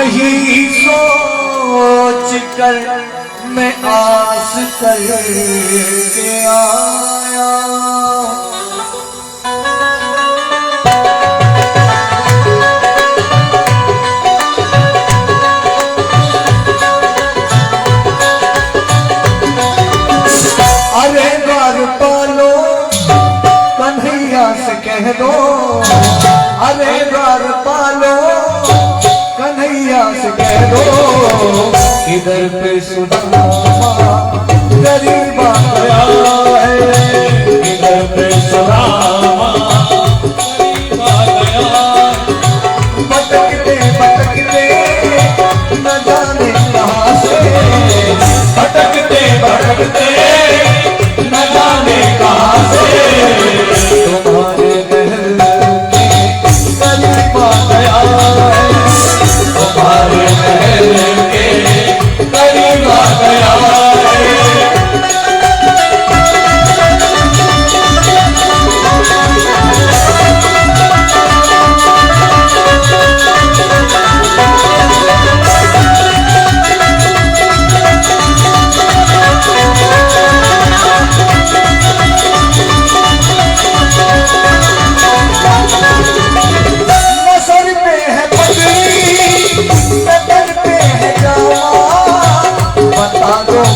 यही सोच कर मैं आस कर के आया। अरे द्वार पालो कन्हैया से कह दो, अरे द्वार पालो कन्हैया से कह दो, इधर पे सुदामा गरीब आया है, इधर पे सुदामा गरीब आया। भटकते भटकते न जाने कहाँ से, भटकते भटकते न जाने कहाँ से, तुम्हारे महल में करीब आया है, तुम्हारे महल के करीब आ गया है।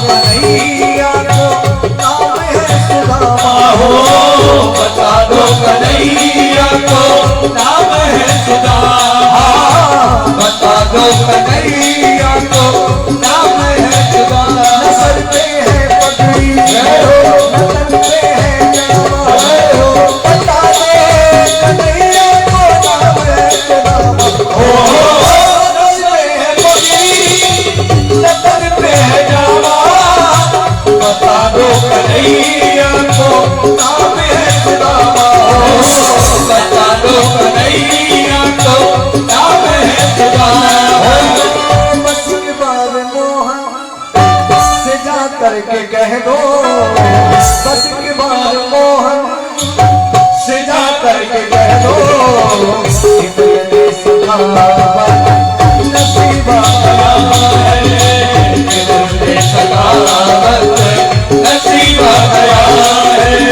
कन्हैया को नाम है सुदामा, बता दो कन्हैया को नाम है सुदामा। नसर पे है पगड़ी, नसर पे है जामा, बता दो कन्हैया को नाम है सुदामा। नसर पे है पगड़ी, नसर पे है जामा, बता दो कन्हैया को नाम है सुदामा। बता दो कन्हैया को नाम है सुदामा। बस के बार मोहन से जा करके कह दो, बस के बार मोहन से जा करके कह दो, इतने सखावत नसीब आया है, इतने सखावत नसीब आया है।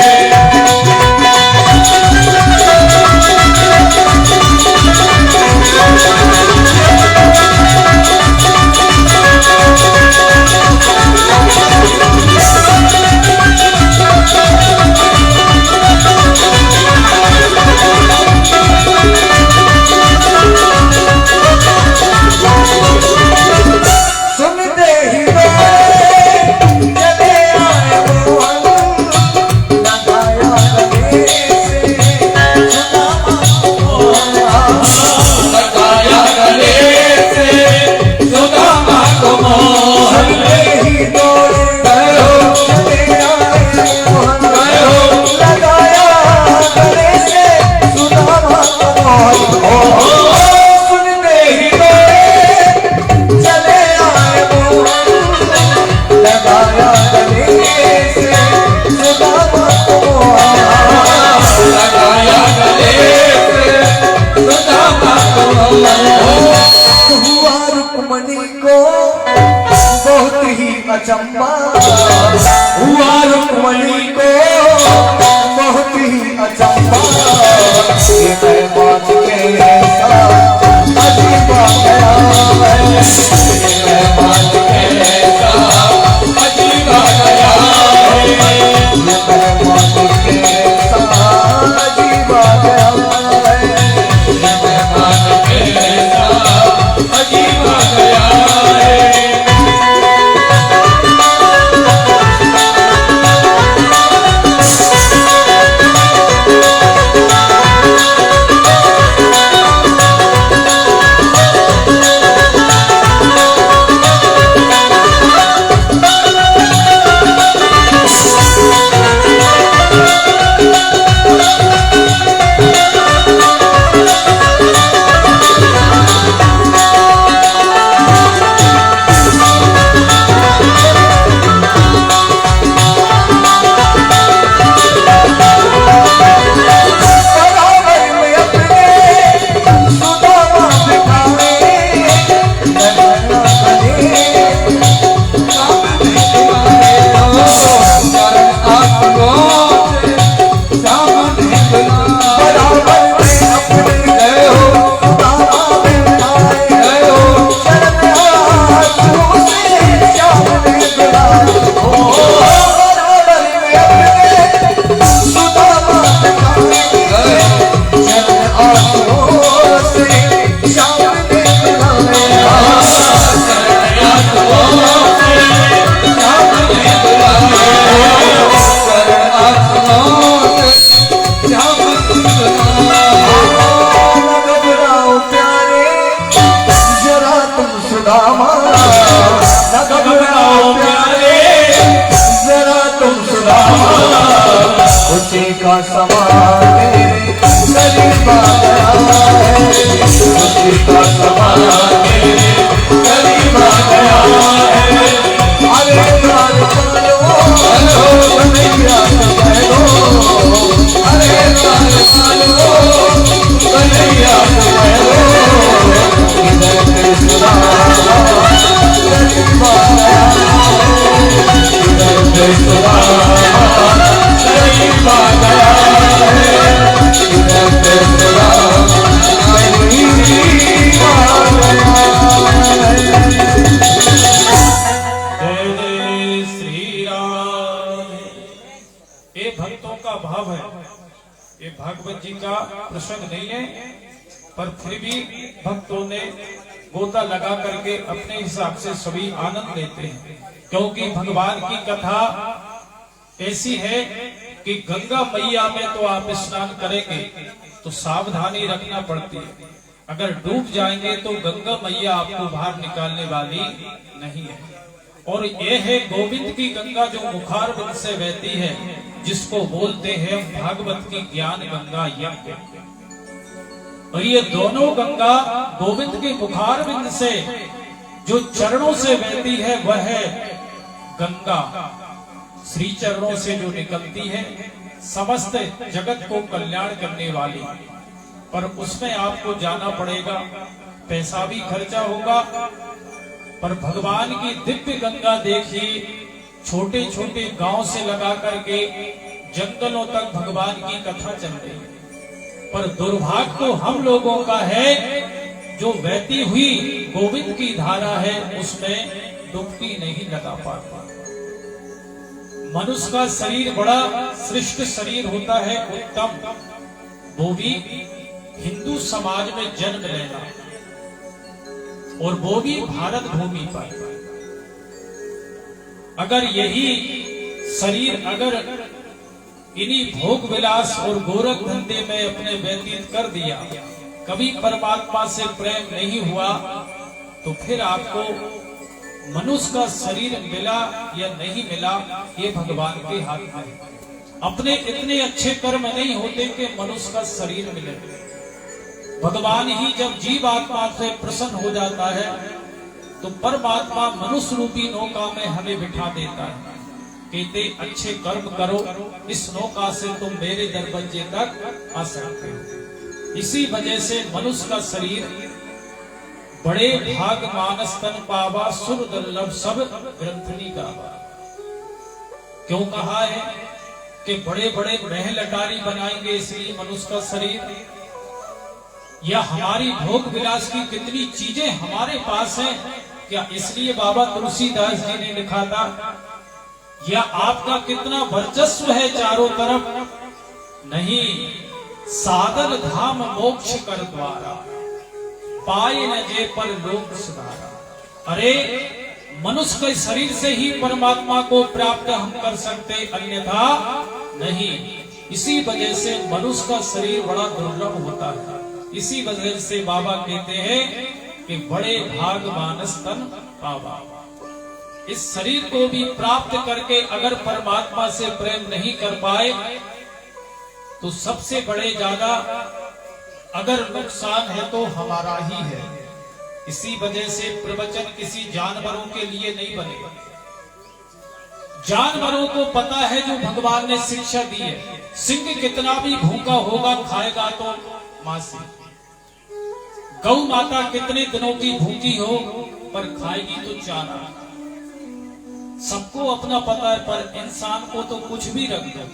हुआ रुक्मणी को बहुत ही अचंबा, हुआ रुक्मणी को बहुत ही अचंबा, ये मैं बात के ऐसा अजीब गया है, ये मैं बात के ऐसा अजीब गया है, ये मैं बात के ऐसा अजीब गया है, ये मैं बात के ऐसा अजीब गया है। का समान मेरे करीब आ गया है, सृष्टि का समान मेरे करीब आ गया है। अरे लाल मालो हेलो कन्हैया कह दो, अरे लाल मालो कन्हैया कह दो, इधर कृष्णा करीब आ गया है, इधर कृष्णा करीब आ गया है, इधर कृष्णा करीब आ गया है। ये भक्तों का भाव है, ये भागवत जी का प्रसंग नहीं है, पर फिर भी भक्तों ने गोता लगा करके अपने हिसाब से सभी आनंद लेते हैं, क्योंकि भगवान की कथा ऐसी है कि गंगा मैया में तो आप स्नान करेंगे तो सावधानी रखना पड़ती है, अगर डूब जाएंगे तो गंगा मैया आपको बाहर निकालने वाली नहीं है। और ये है गोविंद की गंगा जो मुखारबिंद से बहती है, जिसको बोलते हैं भागवत की ज्ञान गंगा यज्ञ। और ये दोनों गंगा गोविंद के मुखारबिंद से जो चरणों से बहती है, वह है गंगा श्री चरणों से जो निकलती है, समस्त जगत को कल्याण करने वाली। पर उसमें आपको जाना पड़ेगा, पैसा भी खर्चा होगा, पर भगवान की दिव्य गंगा देखिए, छोटे छोटे गांव से लगा करके जंगलों तक भगवान की कथा चल रही है। पर दुर्भाग्य तो हम लोगों का है, जो बहती हुई गोविंद की धारा है उसमें डुबकी नहीं लगा पाता। मनुष्य का शरीर बड़ा श्रेष्ठ शरीर होता है, उत्तम, वो भी हिंदू समाज में जन्म लेना, और वो भी भारत भूमि पर। अगर यही शरीर अगर इन्हीं भोग विलास और गोरख धंधे में अपने व्यतीत कर दिया, कभी परमात्मा से प्रेम नहीं हुआ, तो फिर आपको मनुष्य का शरीर मिला या नहीं मिला, ये भगवान के हाथ में है। अपने इतने अच्छे कर्म नहीं होते कि मनुष्य का शरीर मिले। भगवान ही जब जीव आत्मा से प्रसन्न हो जाता है, तो परमात्मा मनुष्य रूपी नौका में हमें बिठा देता है, कहते अच्छे कर्म करो, इस नौका से तुम मेरे दरवाजे तक आ सकते हो। इसी वजह से मनुष्य का शरीर बड़े भाग मानस तन पावा, सुर दुर्लभ सब ग्रंथनी गावा। क्यों कहा है कि बड़े बड़े महल अटारी बनाएंगे इसलिए मनुष्य का शरीर, या हमारी भोग विलास की कितनी चीजें हमारे पास हैं, क्या इसलिए बाबा तुलसीदास जी ने लिखा था, या आपका कितना वर्चस्व है चारों तरफ, नहीं साधन धाम मोक्ष कर द्वारा, पाए न जे पर लोक सुधारा। अरे मनुष्य के शरीर से ही परमात्मा को प्राप्त हम कर सकते, अन्यथा नहीं। इसी वजह से मनुष्य का शरीर बड़ा दुर्लभ होता है। इसी वजह से बाबा कहते हैं कि बड़े भाग मानस तन पावा। इस शरीर को भी प्राप्त करके अगर परमात्मा से प्रेम नहीं कर पाए, तो सबसे बड़े ज्यादा अगर नुकसान है तो हमारा ही है। इसी वजह से प्रवचन किसी जानवरों के लिए नहीं बने। जानवरों को पता है जो भगवान ने शिक्षा दी है, सिंह कितना भी भूखा होगा खाएगा तो मांस। गौ माता कितने दिनों की भूखी हो पर खाएगी तो चारा। सबको अपना पता है, पर इंसान को तो कुछ भी रख दो,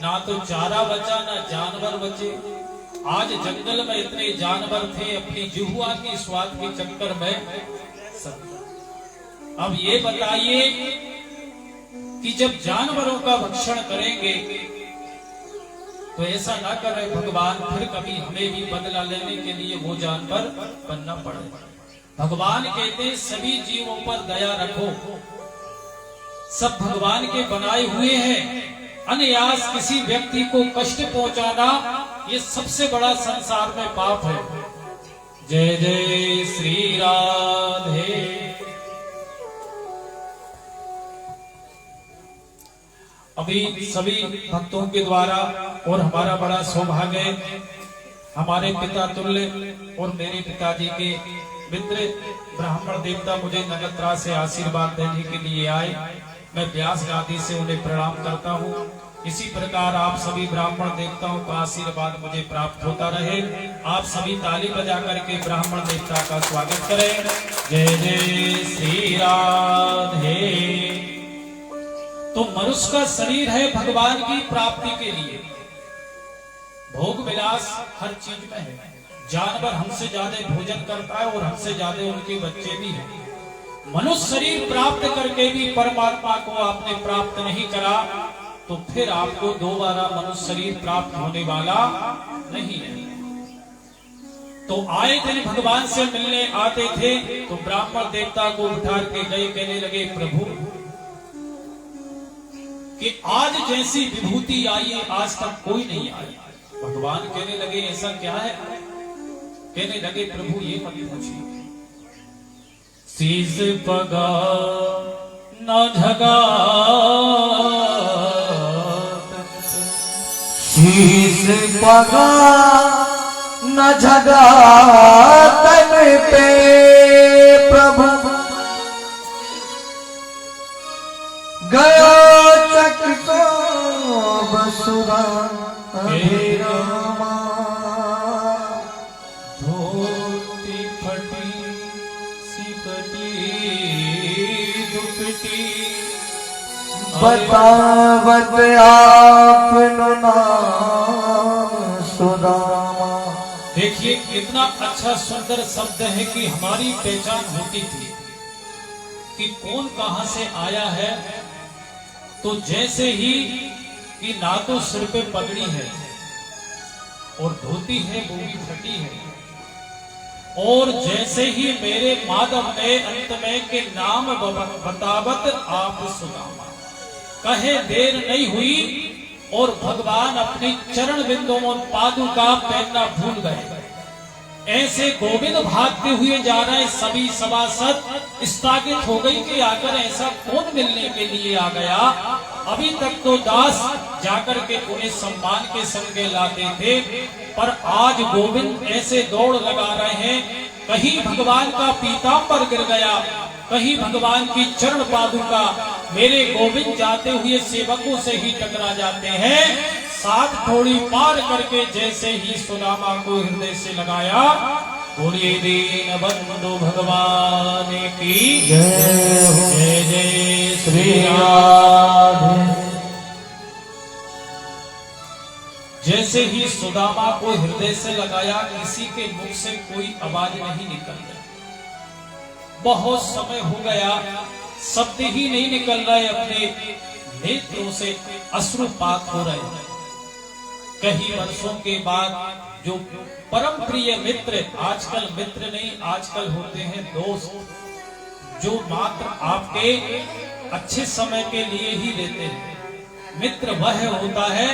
ना तो चारा बचा ना जानवर बचे। आज जंगल में इतने जानवर थे, अपनी जुहुआ की स्वाद के चक्कर में सब। अब ये बताइए कि जब जानवरों का भक्षण करेंगे तो ऐसा ना करे भगवान, फिर कभी हमें भी बदला लेने के लिए वो जानवर बनना पड़े। भगवान कहते सभी जीवों पर दया रखो, सब भगवान के बनाए हुए हैं। अनायास किसी व्यक्ति को कष्ट पहुंचाना ये सबसे बड़ा संसार में पाप है। जय जय श्री राधे। अभी सभी भक्तों के द्वारा और हमारा बड़ा सौभाग्य है, हमारे पिता तुल्य और मेरे पिताजी के मित्र ब्राह्मण देवता मुझे नगत्रा से आशीर्वाद देने के लिए आए। मैं व्यास गादी से उन्हें प्रणाम करता हूँ। इसी प्रकार आप सभी ब्राह्मण देवताओं का आशीर्वाद मुझे प्राप्त होता रहे। आप सभी ताली बजा करके ब्राह्मण देवता का स्वागत करें। जय जय श्री राधे। तो मनुष्य का शरीर है भगवान की प्राप्ति के लिए। भोग विलास हर चीज में है। जानवर हमसे ज्यादा भोजन करता है और हमसे ज्यादा उनके बच्चे भी हैं। मनुष्य शरीर प्राप्त करके भी परमात्मा को आपने प्राप्त नहीं करा, तो फिर आपको दोबारा मनुष्य शरीर प्राप्त होने वाला नहीं है। तो आए दिन भगवान से मिलने आते थे तो ब्राह्मण देवता को उठा के गए, कहने लगे प्रभु कि आज जैसी विभूति आई है आज तक कोई नहीं आई। भगवान कहने लगे ऐसा क्या है? कहने लगे प्रभु ये मत पूछिए, शीश पगा न झगा, शीश पगा न झगा तन पे प्रभु, गया चक्र को बसुरा रामा, धोती फटी सिकटी दुपटी, बतावत आपनो नाम सुदामा। देखिए कितना अच्छा सुंदर शब्द है कि हमारी पहचान होती थी कि कौन कहां से आया है। तो जैसे ही कि ना तो सिर पे पगड़ी है और धोती है वो भी फटी है, और जैसे ही मेरे माधव ने अंत में के नाम बतावत आप सुदामा कहे, देर नहीं हुई और भगवान अपनी चरण बिंदुओं और पादुका पहनना भूल गए। ऐसे गोविंद भागते हुए जा रहे, सभी सभासद स्थागित हो गई कि आकर ऐसा कौन मिलने के लिए आ गया। अभी तक तो दास जाकर के उन्हें सम्मान के संगे लाते थे, पर आज गोविंद ऐसे दौड़ लगा रहे हैं, कहीं भगवान का पीतांबर गिर गया, कहीं भगवान की चरण पादुका मेरे गोविंद जाते हुए सेवकों से ही टकरा जाते हैं। सात थोड़ी पार करके जैसे ही सुदामा को हृदय से लगाया, बोलिए दीन बंधु भगवान की जय हो। जय जय श्री राधे। जैसे ही सुदामा को हृदय से लगाया, किसी के मुख से कोई आवाज नहीं निकल रही। बहुत समय हो गया, शब्द ही नहीं निकल रहे, अपने नेत्रों से अश्रुपात हो रहे हैं। कई वर्षों के बाद जो परम प्रिय मित्र, आजकल मित्र नहीं आजकल होते हैं दोस्त, जो मात्र आपके अच्छे समय के लिए ही देते हैं। मित्र वह होता है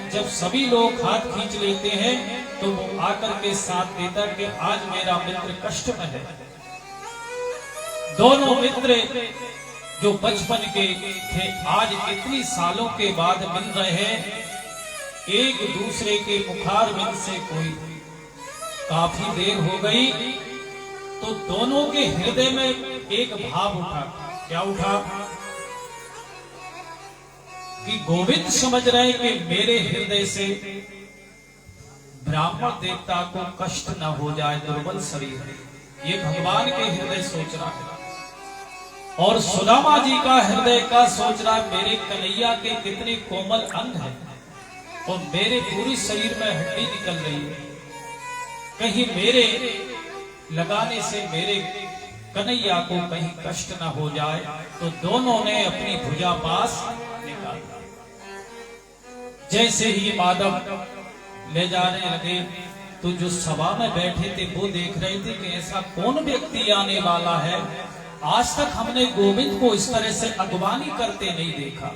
जब सभी लोग हाथ खींच लेते हैं तो वो आकर के साथ देता कि आज मेरा मित्र कष्ट में है। दोनों मित्र जो बचपन के थे आज इतनी सालों के बाद मिल रहे हैं, एक दूसरे के मुखारविंद से कोई काफी देर हो गई, तो दोनों के हृदय में एक भाव उठा। क्या उठा? कि गोविंद समझ रहे कि मेरे हृदय से ब्राह्मण देवता को कष्ट न हो जाए, दुर्बल शरीर है, ये भगवान के हृदय सोच रहा है। और सुदामा जी का हृदय का सोच रहा, मेरे कन्हैया के कितने कोमल अंग हैं और मेरे पूरी शरीर में हड्डी निकल रही है, कहीं मेरे लगाने से मेरे कन्हैया को कहीं कष्ट न हो जाए। तो दोनों ने अपनी भुजा पास निकाला। जैसे ही माधव ले जाने लगे तो जो सभा में बैठे थे वो देख रहे थे कि ऐसा कौन व्यक्ति आने वाला है, आज तक हमने गोविंद को इस तरह से अगवानी करते नहीं देखा।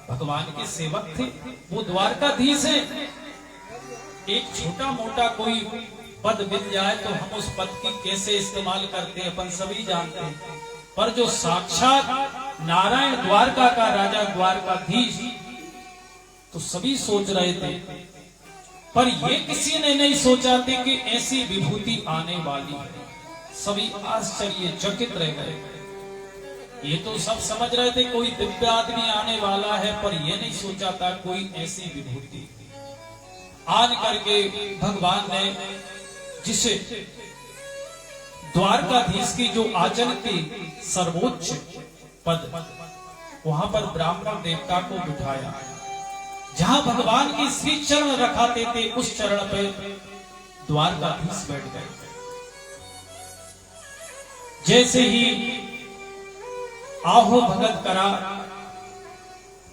भगवान के सेवक थे, वो द्वारकाधीश है। एक छोटा मोटा कोई पद मिल जाए तो हम उस पद की कैसे इस्तेमाल करते हैं अपन सभी जानते हैं, पर जो साक्षात नारायण द्वारका का राजा द्वारकाधीश तो सभी सोच रहे थे, पर ये किसी ने नहीं सोचा था कि ऐसी विभूति आने वाली है। सभी आश्चर्यचकित रह गए। ये तो सब समझ रहे थे कोई दिव्य आदमी आने वाला है, पर ये नहीं सोचा था कोई ऐसी विभूति आन करके भगवान ने, जिसे द्वारकाधीश की जो आचरण की सर्वोच्च पद, वहां पर ब्राह्मण देवता को बिठाया। जहां भगवान की श्री चरण रखाते थे, उस चरण पे द्वारकाधीश बैठ गए। जैसे ही आहो भगत करा,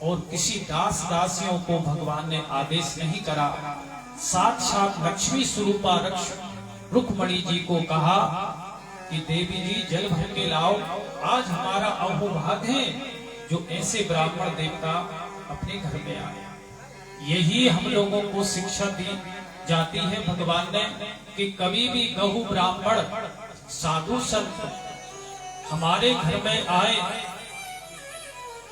और किसी दास दासियों को भगवान ने आदेश नहीं करा, साक्षात लक्ष्मी स्वरूपा रुक्मणी जी को कहा कि देवी जी जल भर के लाओ, आज हमारा अहोभाग्य है जो ऐसे ब्राह्मण देवता अपने घर में आए। यही हम लोगों को शिक्षा दी जाती है भगवान ने कि कभी भी गहु ब्राह्मण साधु संत हमारे घर में आए,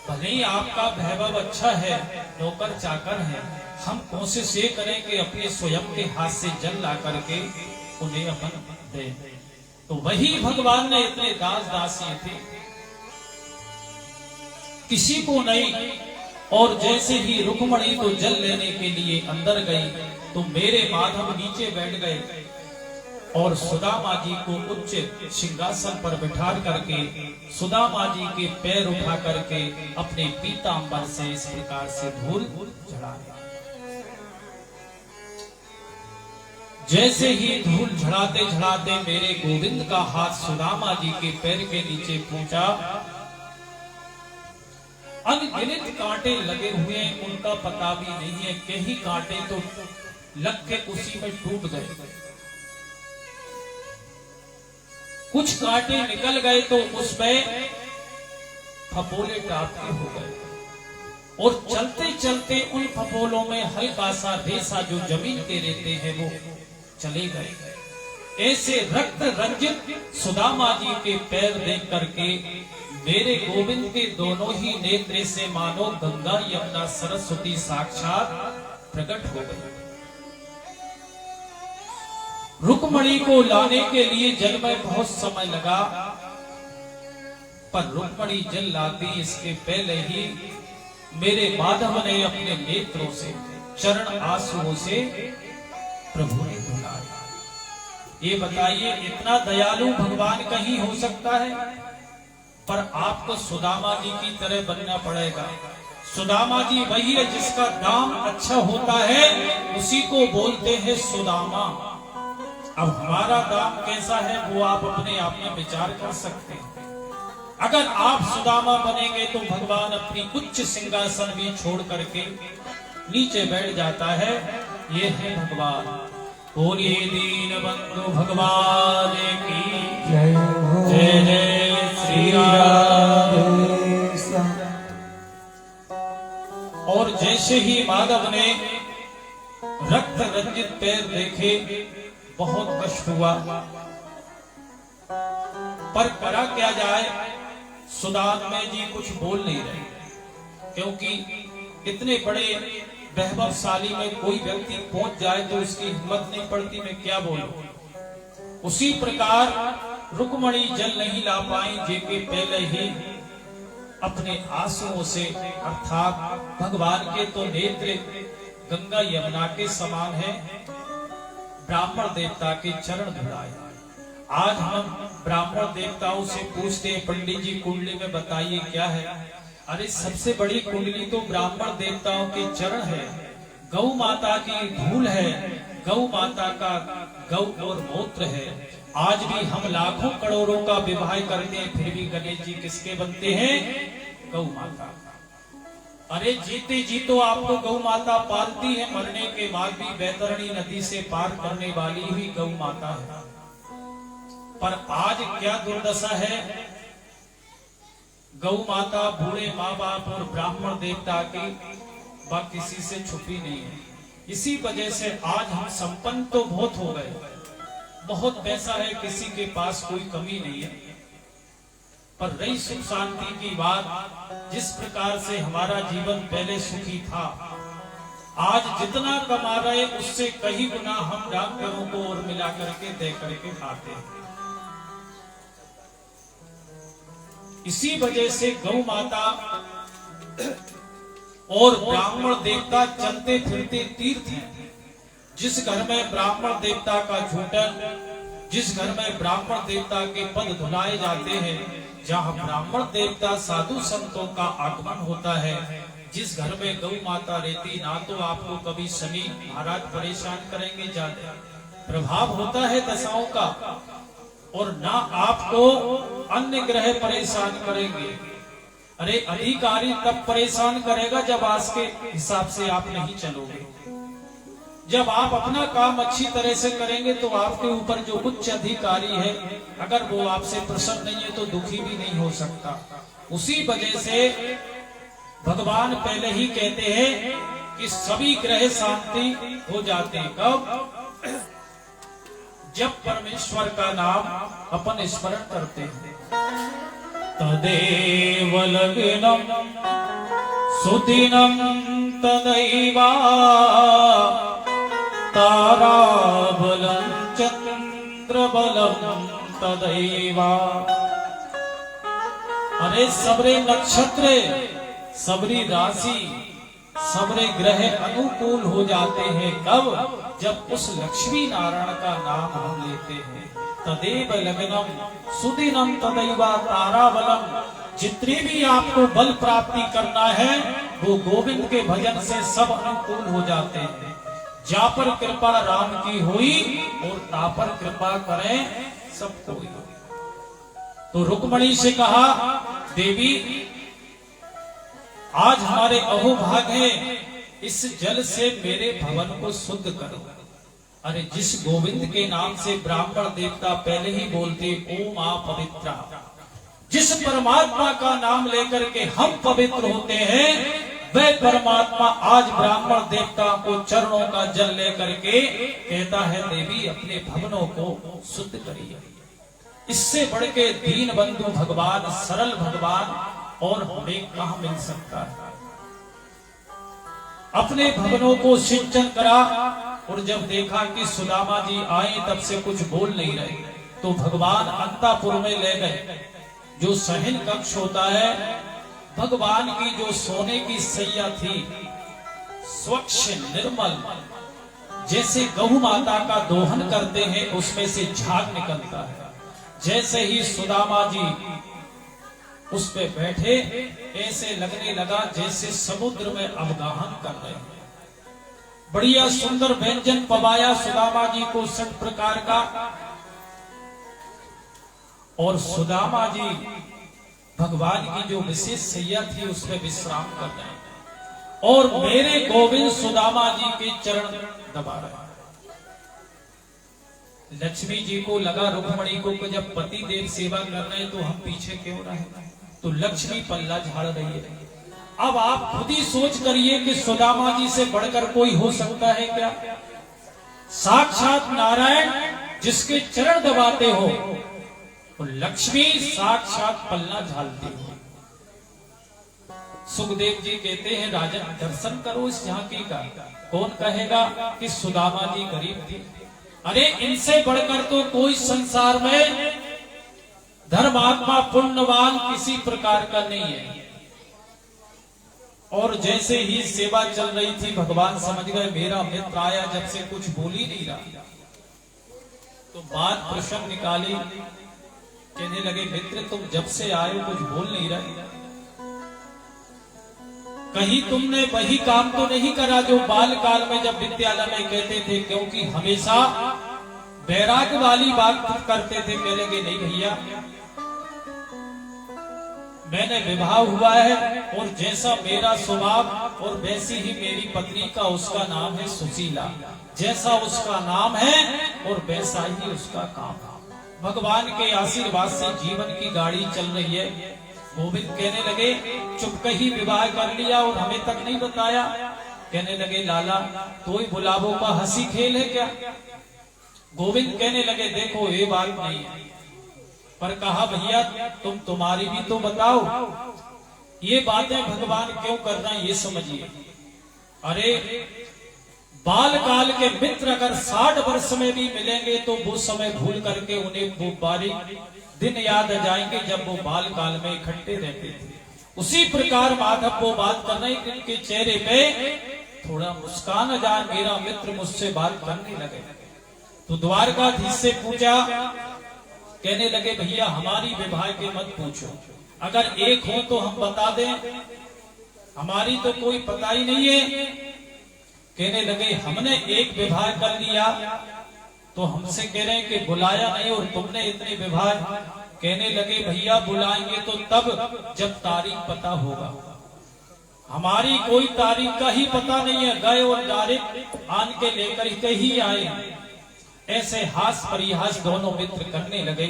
भले ही आपका वैभव अच्छा है, नौकर चाकर है, हम कोशिश ये करें कि अपने स्वयं के हाथ से जल ला करके उन्हें अपन दे। तो वही भगवान ने इतने दास दासी थे, किसी को नहीं। और जैसे ही रुक्मणी तो जल लेने के लिए अंदर गई, तो मेरे माधव नीचे बैठ गए और सुदामा जी को उच्च सिंहासन पर बिठा करके सुदामा जी के पैर उठा करके अपने पीतांबर से इस प्रकार से धूल झड़ाया। जैसे ही धूल झड़ाते झड़ाते मेरे गोविंद का हाथ सुदामा जी के पैर के नीचे पहुंचा, अनगिनत कांटे लगे हुए, उनका पता भी नहीं है, कई कांटे तो लग के उसी में टूट गए, कुछ कांटे निकल गए तो उसमें फपोले टापके हो गए, और चलते चलते उन फपोलों में हल्का सा रेसा जो जमीन के रहते हैं वो चले गए। ऐसे रक्त रंजित सुदामा जी के पैर देख करके मेरे गोविंद के दोनों ही नेत्र से मानो गंगा यमुना सरस्वती साक्षात प्रकट हो गई। रुक्मणी को लाने के लिए जल में बहुत समय लगा, पर रुक्मणी जल लाती इसके पहले ही मेरे माधव ने अपने नेत्रों से, चरण आंसुओं से प्रभु ने धुलाया। ये बताइए, इतना दयालु भगवान कहीं हो सकता है? पर आपको सुदामा जी की तरह बनना पड़ेगा। सुदामा जी वही है जिसका दाम अच्छा होता है, उसी को बोलते हैं सुदामा। अब हमारा दाम कैसा है वो आप अपने आप में विचार कर सकते हैं। अगर आप सुदामा बनेंगे तो भगवान अपनी उच्च सिंहासन भी छोड़ करके नीचे बैठ जाता है। ये है भगवान। बोलिए दीन बंधु भगवान की जय जय जय श्री राम। और जैसे ही माधव ने रक्त रंजित पैर देखे बहुत कष्ट हुआ, पर करा क्या जाए, सुदामा जी कुछ बोल नहीं रहे, क्योंकि इतने बड़े वैभवशाली में कोई व्यक्ति पहुंच जाए तो उसकी हिम्मत नहीं पड़ती मैं क्या बोलूं। उसी प्रकार रुक्मणी जल नहीं ला पाई, जेके पहले ही अपने आंसुओं से, अर्थात भगवान के तो नेत्र गंगा यमुना के समान है, ब्राह्मण देवता के चरण धुलाए। आज हम ब्राह्मण देवताओं से पूछते हैं, पंडित जी कुंडली में बताइए क्या है? अरे सबसे बड़ी कुंडली तो ब्राह्मण देवताओं के चरण है, गौ माता की धूल है, गौ माता का गौ और मूत्र है। आज भी हम लाखों करोड़ों का विवाह करते हैं, फिर भी गणेश जी किसके बनते हैं? गौ माता का। अरे जीते जी तो आपको गौ माता पालती है, मरने के बाद भी बैतरणी नदी से पार करने वाली ही गौ माता है। पर आज क्या दुर्दशा है, गौ माता बूढ़े माँ बाप और ब्राह्मण देवता की बात किसी से छुपी नहीं है। इसी वजह से आज हम संपन्न तो बहुत हो गए, बहुत पैसा है, किसी के पास कोई कमी नहीं है, पर रही सुख शांति की बात, जिस प्रकार से हमारा जीवन पहले सुखी था, आज जितना कमा रहे उससे कई गुना हम डॉक्टरों को और मिला करके दे करके खाते हैं। इसी वजह से गौ माता और ब्राह्मण देवता चलते फिरते तीर्थ हैं। जिस घर में ब्राह्मण देवता का झूठन, जिस घर में ब्राह्मण देवता के पद धुलाए जाते हैं, जहाँ ब्राह्मण देवता साधु संतों का आगमन होता है, जिस घर में गौ माता रहती, ना तो आपको कभी शनि महाराज परेशान करेंगे, ज्यादा प्रभाव होता है दशाओं का, और ना आपको अन्य ग्रह परेशान करेंगे। अरे अधिकारी तब परेशान करेगा जब आज के हिसाब से आप नहीं चलोगे। जब आप अपना काम अच्छी तरह से करेंगे तो आपके ऊपर जो उच्च अधिकारी है, अगर वो आपसे प्रसन्न नहीं है तो दुखी भी नहीं हो सकता। उसी वजह से भगवान पहले ही कहते हैं कि सभी ग्रह शांति हो जाते हैं। कब? जब परमेश्वर का नाम अपन स्मरण करते हैं। तदेव लग्नम सुदिनम तदैवा ताराबलं चंद्रबलं तदैवा। अरे सबरे नक्षत्र, सबरी राशि, सबरे ग्रह अनुकूल हो जाते हैं। कब? जब उस लक्ष्मी नारायण का नाम हम लेते हैं। तदेव लग्नम सुदिनम तदैवा ताराबलम। जितनी भी आपको बल प्राप्ति करना है वो गोविंद के भजन से सब अनुकूल हो जाते हैं। जा पर कृपा राम की हुई और ता पर कृपा करें सब कोई। तो रुक्मणी से कहा, देवी आज हमारे अहोभाग है, इस जल से मेरे भवन को शुद्ध करो। अरे जिस गोविंद के नाम से ब्राह्मण देवता पहले ही बोलते ओम आ पवित्रा, जिस परमात्मा का नाम लेकर के हम पवित्र होते हैं, वह परमात्मा आज ब्राह्मण देवता को चरणों का जल लेकर के कहता है, देवी अपने भवनों को शुद्ध करिए। इससे बढ़ के दीन बंधु भगवान, सरल भगवान और हमें कहां मिल सकता है। अपने भवनों को सिंचन करा, और जब देखा कि सुदामा जी आए तब से कुछ बोल नहीं रहे, तो भगवान अंतापुर में ले गए। जो सहन कक्ष होता है, भगवान की जो सोने की सैया थी, स्वच्छ निर्मल, जैसे गऊ माता का दोहन करते हैं उसमें से झाग निकलता है, जैसे ही सुदामा जी उस पे बैठे, ऐसे लगने लगा जैसे समुद्र में अवगाहन कर रहे हैं। बढ़िया सुंदर व्यंजन पवाया सुदामा जी को 6 प्रकार का, और सुदामा जी भगवान की जो विशेष सैया थी उसमें विश्राम कर रहे हैं, और मेरे गोविंद सुदामा जी के चरण दबा रहे हैं। लक्ष्मी जी को लगा रुक्मणी को कि जब पति देव सेवा कर रहे हैं तो हम पीछे क्यों रहे, तो लक्ष्मी पल्ला झाड़ रही है। अब आप खुद ही सोच करिए कि सुदामा जी से बढ़कर कोई हो सकता है क्या? साक्षात नारायण जिसके चरण दबाते हो, तो लक्ष्मी साक्षात पल्ला झालती हो। सुखदेव जी कहते हैं, राजन दर्शन करो इस झांकी का। कौन कहेगा कि सुदामा जी गरीब थे? अरे इनसे बढ़कर तो कोई संसार में धर्मात्मा पुण्यवान किसी प्रकार का नहीं है। और जैसे ही सेवा चल रही थी, भगवान समझ गए मेरा मित्र आया, जब से कुछ बोल ही नहीं रहा, तो बात प्रश्न निकाली। कहने लगे, मित्र तुम जब से आए हो कुछ बोल नहीं रहे, कहीं तुमने वही काम तो नहीं करा जो बाल काल में जब विद्यालय में कहते थे? क्योंकि हमेशा वैराग्य वाली बात करते थे। कहने लगे, नहीं भैया, मैंने विवाह हुआ है, और जैसा मेरा स्वभाव और वैसी ही मेरी पत्नी का, उसका नाम है सुशीला। जैसा उसका नाम है और वैसा ही उसका काम है। भगवान के आशीर्वाद से जीवन की गाड़ी चल रही है। गोविंद कहने लगे, चुपके ही विवाह कर लिया और हमें तक नहीं बताया। कहने लगे, लाला तो ही बुलावों का हंसी खेल है क्या? गोविंद कहने लगे, देखो ये बात नहीं है, पर कहा भैया तुम तुम्हारी भी तो बताओ, ये बातें भगवान क्यों कर रहे हैं ये समझिए। अरे बाल काल के मित्र अगर 60 वर्ष में भी मिलेंगे तो वो समय भूल करके उन्हें वो बारीक दिन याद आ जाएंगे जब वो बाल काल में इकट्ठे रहते थे। उसी प्रकार माधव वो बात कर रहे हैं, इनके चेहरे पे थोड़ा मुस्कान आ जाए, मेरा मित्र मुझसे बात करने लगे। तो द्वारकाधीश से पूछा, कहने लगे भैया हमारी विवाह के मत पूछो, अगर एक हो तो हम बता दें, हमारी तो कोई पता ही नहीं है। कहने लगे हमने एक विवाह कर लिया तो हमसे कह रहे हैं कि बुलाया नहीं और तुमने इतने विवाह। कहने लगे भैया बुलाएंगे तो तब जब तारीख पता होगा, हमारी कोई तारीख का ही पता नहीं है, गए और डायरेक्ट आन के लेकर के ही आए। ऐसे हास परिहास दोनों मित्र करने लगे।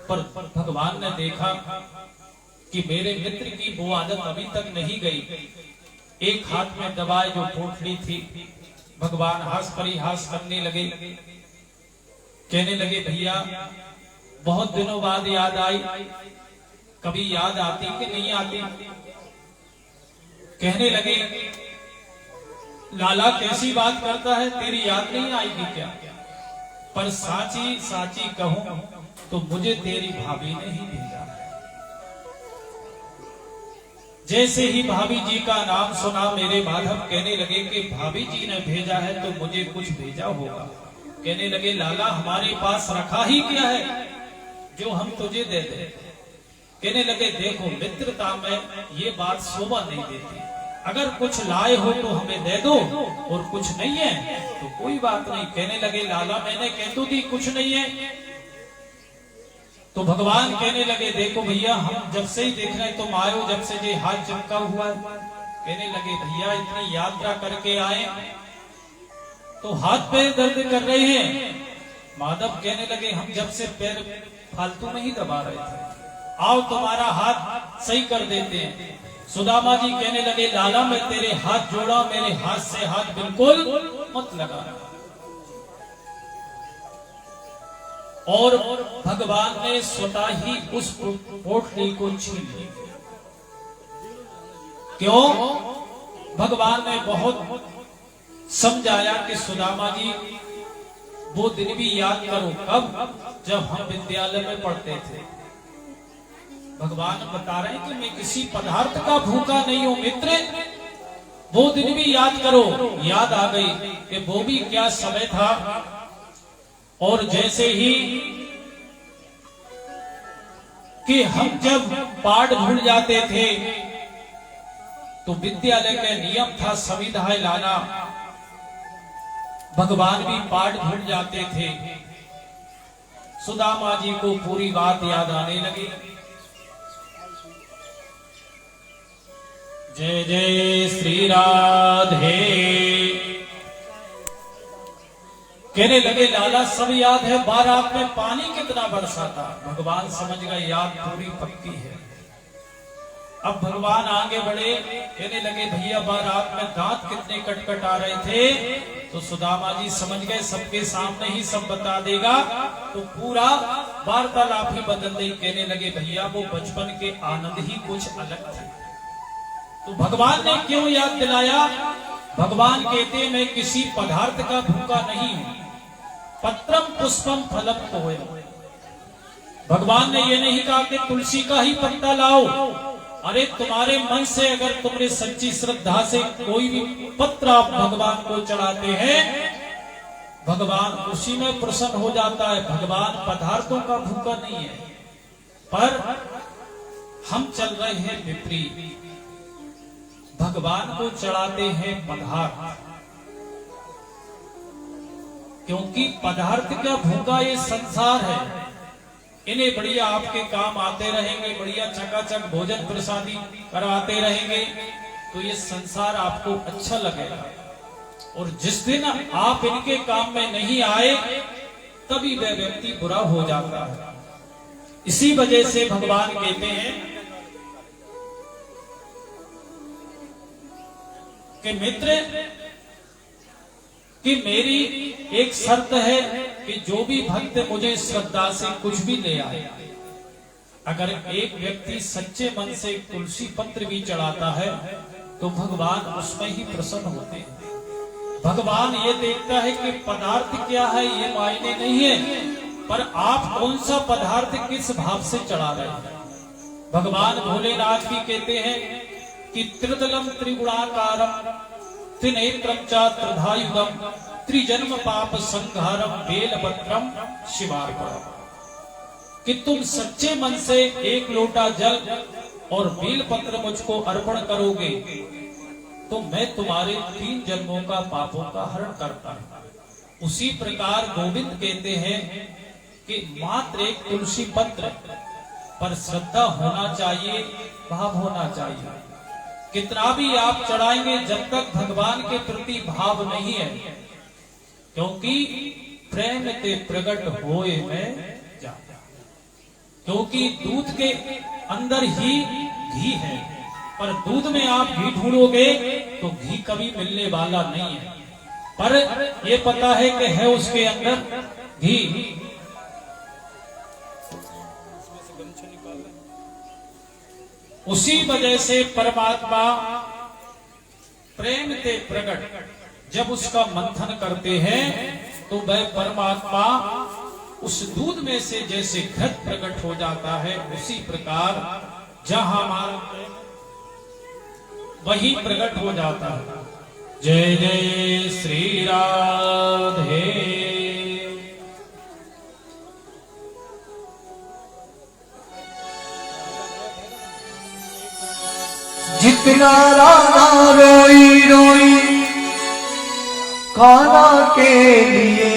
पर भगवान ने देखा कि मेरे मित्र की वो आदत अभी तक नहीं गई। एक हाथ में दवाई जो पोटली थी, भगवान हास परिहास करने लगे। कहने लगे भैया बहुत दिनों बाद याद आई, कभी याद आती कि नहीं आती? कहने लगे लाला कैसी बात करता है, तेरी याद नहीं आएगी क्या? पर साची साची कहूं तो मुझे तेरी भाभी ने ही भेजा। जैसे ही भाभी जी का नाम सुना मेरे माधव कहने लगे कि भाभी जी ने भेजा है तो मुझे कुछ भेजा होगा। कहने लगे लाला हमारे पास रखा ही क्या है जो हम तुझे दे दे? कहने लगे देखो मित्रता में ये बात शोभा नहीं देती, अगर कुछ लाए हो तो हमें दे दो और कुछ नहीं है तो कोई बात नहीं। कहने लगे लाला मैंने कह तो दी कुछ नहीं है। तो भगवान कहने लगे देखो भैया हम जब से ही देख रहे हैं तुम आए हो, जब से ये हाथ चमका हुआ है। कहने लगे भैया इतनी यात्रा करके आए तो हाथ पैर दर्द कर रहे हैं। माधव कहने लगे हम जब से पैर फालतू में ही दबा रहे थे, आओ तुम्हारा हाथ सही कर देते हैं। सुदामा जी कहने लगे लाला मैं तेरे हाथ जोड़ा, मेरे हाथ से हाथ बिल्कुल मत लगा। और भगवान ने स्वतः ही उस पोटली को छीन ली। क्यों? भगवान ने बहुत समझाया कि सुदामा जी वो दिन भी याद करो, कब? जब हम विद्यालय में पढ़ते थे। भगवान बता रहे हैं कि मैं किसी पदार्थ का भूखा नहीं हूं मित्र, वो दिन भी याद करो। याद आ गई कि वो भी क्या समय था। और जैसे ही कि हम जब पाठ भूल जाते थे तो विद्यालय का नियम था संविधाएं लाना, भगवान भी पाठ भूल जाते थे। सुदामा जी को पूरी बात याद आने लगी। जय जय श्री राधे। कहने लगे लाला सब याद है, बारात में पानी कितना बरसा था। भगवान समझ गए याद पूरी पक्की है। अब भगवान आगे बढ़े, कहने लगे भैया बारात में दांत कितने कटकट आ रहे थे। तो सुदामा जी समझ गए सबके सामने ही सब बता देगा, तो पूरा वार्तालाप ही बदल दी। कहने लगे भैया वो बचपन के आनंद ही कुछ अलग थे। तो भगवान ने क्यों याद दिलाया? भगवान कहते मैं किसी पदार्थ का भूखा नहीं हूं, पत्रम पुष्पम फलम तोय। भगवान ने ये नहीं कहा कि तुलसी का ही पत्ता लाओ। अरे तुम्हारे मन से अगर तुमने सच्ची श्रद्धा से कोई भी पत्र आप भगवान को चढ़ाते हैं, भगवान उसी में प्रसन्न हो जाता है। भगवान पदार्थों का भूखा नहीं है। पर हम चल रहे हैं विपरीत, भगवान को चढ़ाते हैं पदार्थ, क्योंकि पदार्थ का भूखा ये संसार है। इन्हें बढ़िया आपके काम आते रहेंगे, बढ़िया चकाचक भोजन प्रसादी कराते रहेंगे तो ये संसार आपको अच्छा लगेगा। और जिस दिन आप इनके काम में नहीं आए तभी वह व्यक्ति बुरा हो जाता है। इसी वजह से भगवान कहते हैं कि मित्र कि मेरी एक शर्त है कि जो भी भक्त मुझे श्रद्धा से कुछ भी ले आए, अगर एक व्यक्ति सच्चे मन से तुलसी पत्र भी चढ़ाता है तो भगवान उसमें ही प्रसन्न होते हैं। भगवान ये देखता है कि पदार्थ क्या है ये मायने नहीं है, पर आप कौन सा पदार्थ किस भाव से चढ़ा रहे हैं। भगवान भोलेनाथ भी कहते हैं कि त्रिदलम त्रिगुणाकारम त्रिनेत्रम च त्रिधायुधम त्रिजन्म पाप संहारम बेलपत्रम शिवार्पणम, कि तुम सच्चे मन से एक लोटा जल और बेलपत्र मुझको अर्पण करोगे तो मैं तुम्हारे 3 जन्मों का पापों का हरण करता हूं। उसी प्रकार गोविंद कहते हैं कि मात्र एक तुलसी पत्र पर श्रद्धा होना चाहिए, भाव होना चाहिए। कितना भी आप चढ़ाएंगे जब तक भगवान के प्रति भाव नहीं है, क्योंकि प्रेम ते प्रकट होए में जा, क्योंकि दूध के अंदर ही घी है, पर दूध में आप घी ढूंढोगे तो घी कभी मिलने वाला नहीं है, पर ये पता है कि है उसके अंदर घी। उसी वजह से परमात्मा प्रेम ते प्रकट जब उसका मंथन करते हैं तो वह परमात्मा उस दूध में से जैसे घृत प्रकट हो जाता है, उसी प्रकार जहां वही प्रकट हो जाता है। जय जय श्री राधे। जितना राधा रोई रोई खाना के लिए,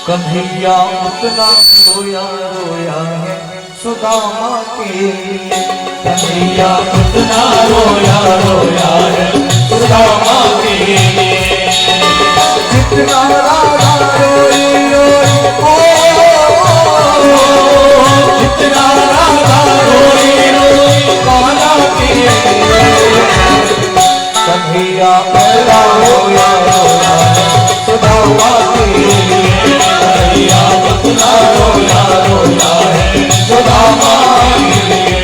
कन्हैया उतना रोया रोया है सुदामा के लिए। कन्हैया उतना रोया रोया है सुदामा के लिए। जितना राधा रोई रोई जितना राधा रोई रोई काना के लिए, कन्हैया मेरा रोया रोया है सुदामा के लिए। कन्हैया उतना रोया रोया है सुदामा के लिए।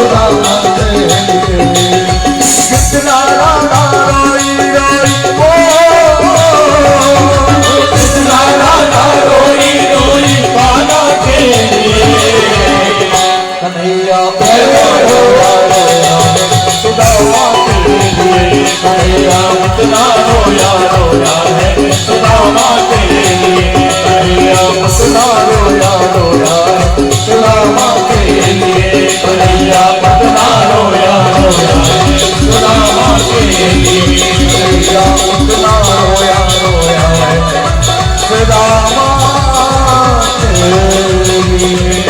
सुदामा के लिए कितना राधा रोई रोई ओ कितना राधा रोई रोई बाला के लिए कन्हैया रोया रोया सुदामा के लिए कन्हैया कितना रोया रोया है सुदामा के लिए कन्हैया कितना रोया रोया सुदामा के लिए कन्हैया कितना रोया रोया सुदामा के लिए कन्हैया कितना रोया रोया सुदामा के लिए।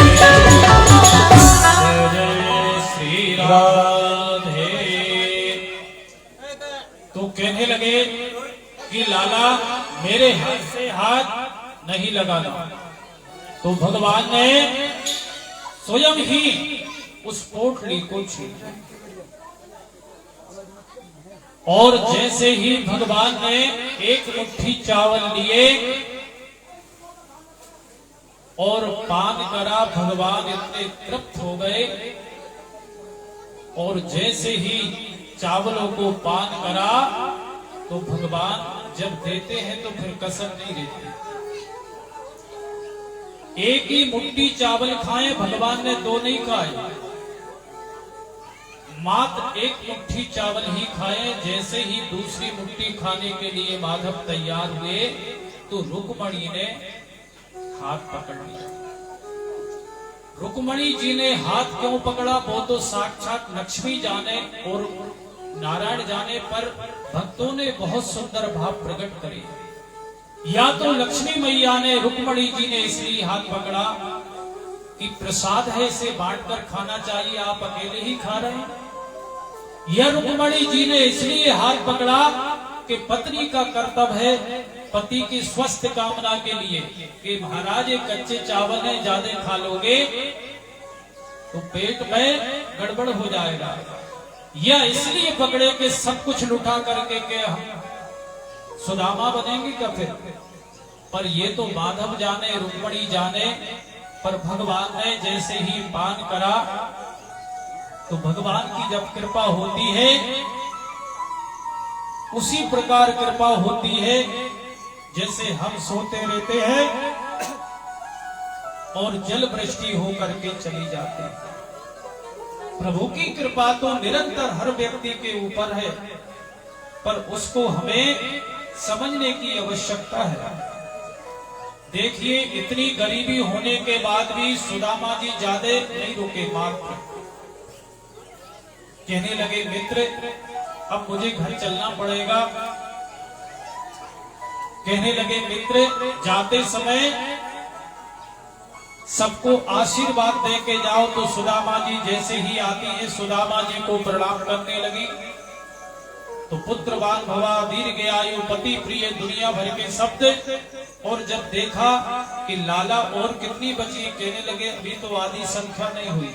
श्री राधे। तो कहने लगे कि लाला मेरे हाथ से हाथ नहीं लगाना। तो भगवान ने स्वयं ही उस पोटली को छीना और जैसे ही भगवान ने एक मुट्ठी चावल लिए और पान करा, भगवान इतने तृप्त हो गए और जैसे ही चावलों को पान करा तो भगवान जब देते हैं तो फिर कसर नहीं देते। एक ही मुट्ठी चावल खाए, भगवान ने दो नहीं खाए, मात्र एक मुट्ठी चावल ही खाए। जैसे ही दूसरी मुट्ठी खाने के लिए माधव तैयार हुए तो रुक्मणी ने हाथ पकड़ लिया। रुक्मणी जी ने हाथ क्यों पकड़ा वो तो साक्षात लक्ष्मी जाने और नारायण जाने, पर भक्तों ने बहुत सुंदर भाव प्रकट करे। या तो लक्ष्मी मैया ने रुक्मणी जी ने इसलिए हाथ पकड़ा कि प्रसाद है, इसे बांटकर खाना चाहिए, आप अकेले ही खा रहे हैं। या रुक्मणी जी ने इसलिए हाथ पकड़ा कि पत्नी का कर्तव्य है पति की स्वस्थ कामना के लिए कि महाराज ये कच्चे चावल है, ज्यादा खा लोगे तो पेट में गड़बड़ हो जाएगा। या इसलिए पकड़े कि सब कुछ लुटा करके के हम सुदामा बनेंगे क्या फिर। पर ये तो माधव जाने, रुक्मणी जाने, पर भगवान ने जैसे ही पान करा तो भगवान की जब कृपा होती है उसी प्रकार कृपा होती है जैसे हम सोते रहते हैं और जल वृष्टि होकर के चली जाती है। प्रभु की कृपा तो निरंतर हर व्यक्ति के ऊपर है, पर उसको हमें समझने की आवश्यकता है। देखिए इतनी गरीबी होने के बाद भी सुदामा जी ज्यादा नहीं रुके, मात्र कहने लगे मित्र अब मुझे घर चलना पड़ेगा। कहने लगे मित्र जाते समय सबको आशीर्वाद दे के जाओ। तो सुदामा जी जैसे ही आती है सुदामा जी को प्रणाम करने लगी। तो पुत्रवान भवा दीर्घायु पति प्रिय दुनिया भर के शब्द। और जब देखा कि लाला और कितनी बची, कहने लगे अभी तो आधी संख्या नहीं हुई,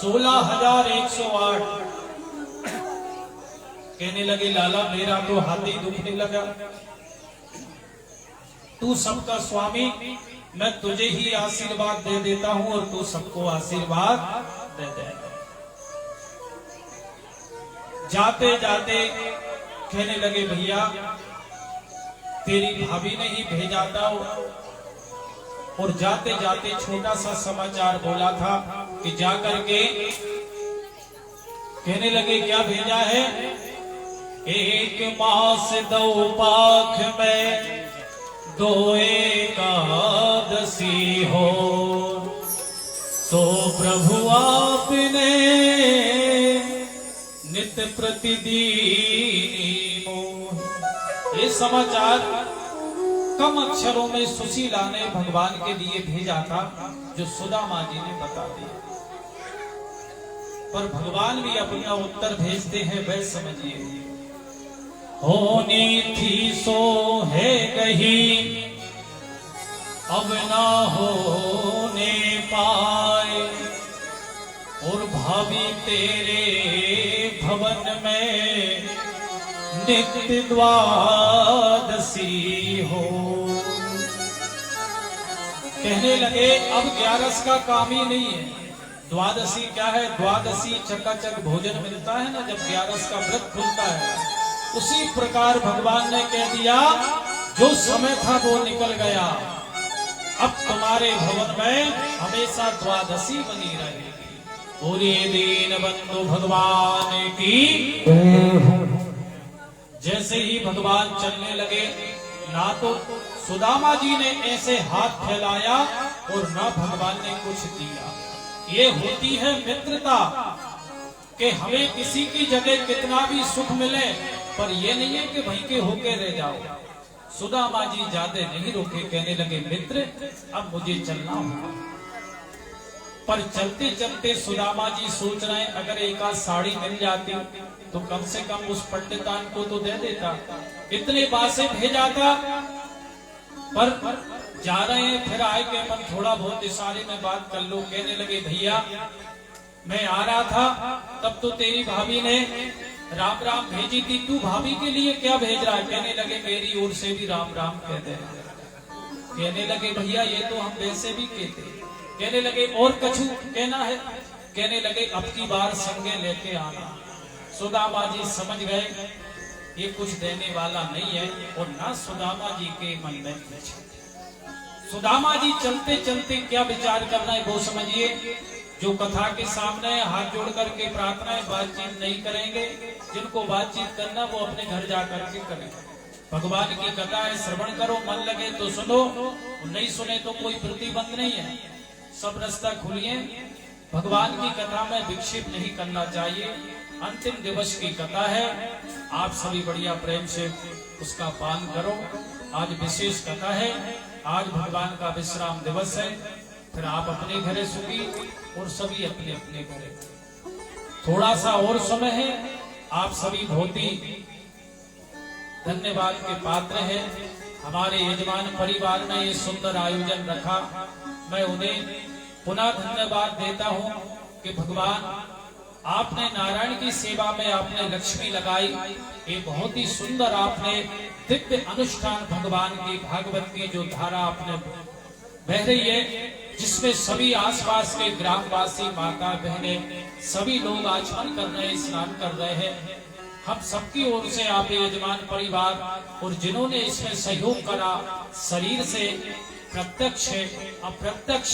16,108। कहने लगे लाला मेरा तो हाथ ही दुखने लगा, तू सबका स्वामी, मैं तुझे ही आशीर्वाद दे देता हूं और तू सबको आशीर्वाद दे दे। जाते जाते कहने लगे भैया तेरी भाभी ने ही भेजा था। और जाते जाते छोटा सा समाचार बोला था कि जाकर के कहने लगे क्या भेजा है, 1 मास 2 पाख में 2 एकादशी हो, तो प्रभु आपने नित्य प्रतिदिन मोह। ये समाचार कम अक्षरों में सुशीला ने भगवान के लिए भेजा था, जो सुदामा जी ने बता दिया। पर भगवान भी अपना उत्तर भेजते हैं, वह समझिए। होनी थी सो है कही अब ना होने पाए, और भाभी तेरे भवन में नित्य द्वादशी हो। कहने लगे अब 11 का काम ही नहीं है, द्वादशी क्या है? द्वादशी चकाचक भोजन मिलता है ना जब 11 का व्रत खुलता है, उसी प्रकार भगवान ने कह दिया जो समय था वो निकल गया, अब तुम्हारे भवन में हमेशा द्वादशी बनी रहेगी। पूरे दीन बंधु भगवान की। जैसे ही भगवान चलने लगे, ना तो सुदामा जी ने ऐसे हाथ फैलाया और ना भगवान ने कुछ दिया। ये होती है मित्रता कि हमें किसी की जगह कितना भी सुख मिले, पर ये नहीं है कि वहीं के होके रह जाओ। सुदामा जी ज्यादा नहीं रुके, कहने लगे मित्र अब मुझे चलना होगा। पर चलते चलते सुदामा जी सोच रहे हैं अगर एक आध साड़ी मिल जाती तो कम से कम उस पंडितान को तो दे देता, इतने बासे भेजा था। पर जा रहे हैं, फिर आए के मन थोड़ा बहुत इशारे में बात कर लो। कहने लगे भैया मैं आ रहा था तब तो तेरी भाभी ने राम राम भेजी थी, तू भाभी के लिए क्या भेज रहा है? कहने लगे मेरी ओर से भी राम राम कह दे। कहने लगे भैया ये तो हम वैसे भी कहते। कहने लगे और कछु कहना है? कहने लगे अब की बार संगे लेके आना। सुदामा जी समझ गए ये कुछ देने वाला नहीं है, और ना सुदामा जी के मन में कुछ। सुदामा जी चलते चलते क्या विचार करना है वो समझिए। जो कथा के सामने हाथ जोड़ करके प्रार्थना है, बातचीत नहीं करेंगे। जिनको बातचीत करना वो अपने घर जा करके करें। भगवान की कथा है, श्रवण करो, मन लगे तो सुनो, नहीं सुने तो कोई प्रतिबंध नहीं है, सब रास्ता खुलिए। भगवान की कथा में विक्षेप नहीं करना चाहिए। अंतिम दिवस की कथा है, आप सभी बढ़िया प्रेम से उसका पालन करो। आज विशेष कथा है, आज भगवान का विश्राम दिवस है। फिर आप अपने घरे सुखी और सभी अपने अपने घरे। थोड़ा सा और समय है, आप सभी बहुत ही धन्यवाद के पात्र हैं। हमारे यजमान परिवार ने ये सुंदर आयोजन रखा, मैं उन्हें पुनः धन्यवाद देता हूँ कि भगवान आपने नारायण की सेवा में आपने लक्ष्मी लगाई। ये बहुत ही सुंदर आपने दिव्य अनुष्ठान भगवान की भागवत की जो धारा आपने बह रही है, जिसमें सभी आसपास के ग्रामवासी माता बहने सभी लोग आचमन कर रहे हैं, स्नान कर रहे हैं। हम सबकी ओर से आप यजमान परिवार और जिन्होंने इसमें सहयोग करा, शरीर से प्रत्यक्ष अप्रत्यक्ष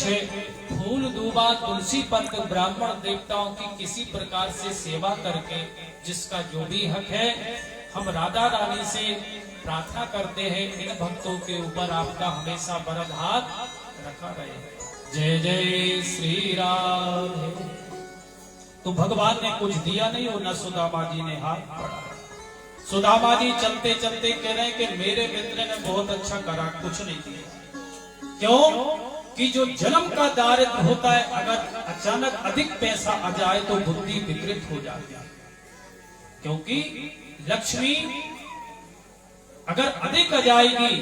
फूल दूबा तुलसी पत्र ब्राह्मण देवताओं की किसी प्रकार से सेवा करके जिसका जो भी हक है, हम राधा रानी से प्रार्थना करते हैं इन भक्तों के ऊपर आपका हमेशा वरद हाथ रखा रहे। जय जय श्री राधे। तो भगवान ने कुछ दिया नहीं और न सुदामा जी ने हाथ बढ़ाया। सुदामा जी चलते चलते कह रहे हैं कि मेरे मित्र ने बहुत अच्छा करा, कुछ नहीं दिया। क्यों? कि जो जन्म का दारिद्र होता है, अगर अचानक अधिक पैसा आ जाए तो बुद्धि विकृत हो जाती है। क्योंकि लक्ष्मी अगर अधिक आ जाएगी,